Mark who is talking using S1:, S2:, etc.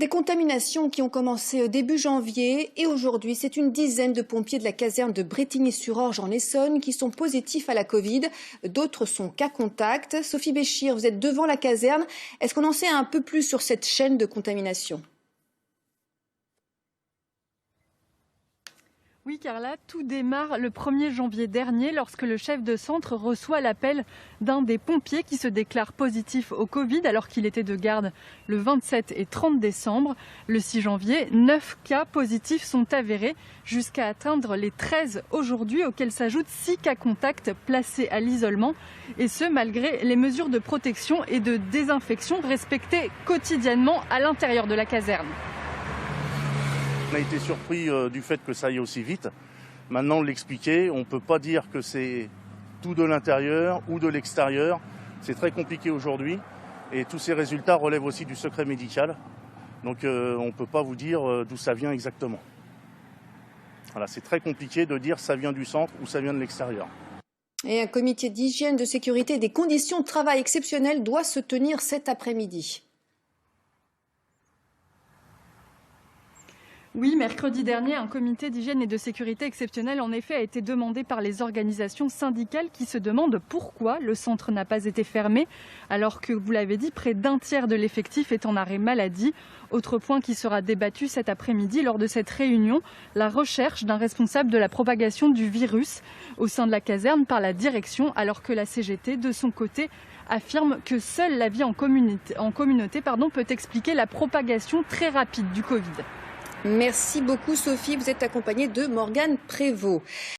S1: Des contaminations qui ont commencé début janvier et aujourd'hui, c'est une dizaine de pompiers de la caserne de Brétigny-sur-Orge en Essonne qui sont positifs à la Covid. D'autres sont cas contact. Sophie Béchir, vous êtes devant la caserne. Est-ce qu'on en sait un peu plus sur cette chaîne de contamination ?
S2: Oui, Carla, tout démarre le 1er janvier dernier lorsque le chef de centre reçoit l'appel d'un des pompiers qui se déclare positif au Covid alors qu'il était de garde le 27 et 30 décembre. Le 6 janvier, 9 cas positifs sont avérés jusqu'à atteindre les 13 aujourd'hui, auxquels s'ajoutent 6 cas contacts placés à l'isolement. Et ce, malgré les mesures de protection et de désinfection respectées quotidiennement à l'intérieur de la caserne.
S3: On a été surpris du fait que ça aille aussi vite. Maintenant, l'expliquer, on ne peut pas dire que c'est tout de l'intérieur ou de l'extérieur. C'est très compliqué aujourd'hui et tous ces résultats relèvent aussi du secret médical. Donc on ne peut pas vous dire d'où ça vient exactement. Voilà, c'est très compliqué de dire ça vient du centre ou ça vient de l'extérieur.
S1: Et un comité d'hygiène, de sécurité et des conditions de travail exceptionnelles doit se tenir cet après-midi.
S2: Oui, mercredi dernier, un comité d'hygiène et de sécurité exceptionnel en effet a été demandé par les organisations syndicales qui se demandent pourquoi le centre n'a pas été fermé alors que, vous l'avez dit, près d'un tiers de l'effectif est en arrêt maladie. Autre point qui sera débattu cet après-midi lors de cette réunion, la recherche d'un responsable de la propagation du virus au sein de la caserne par la direction alors que la CGT, de son côté, affirme que seule la vie en communauté peut expliquer la propagation très rapide du Covid.
S1: Merci beaucoup Sophie, vous êtes accompagnée de Morgane Prévost.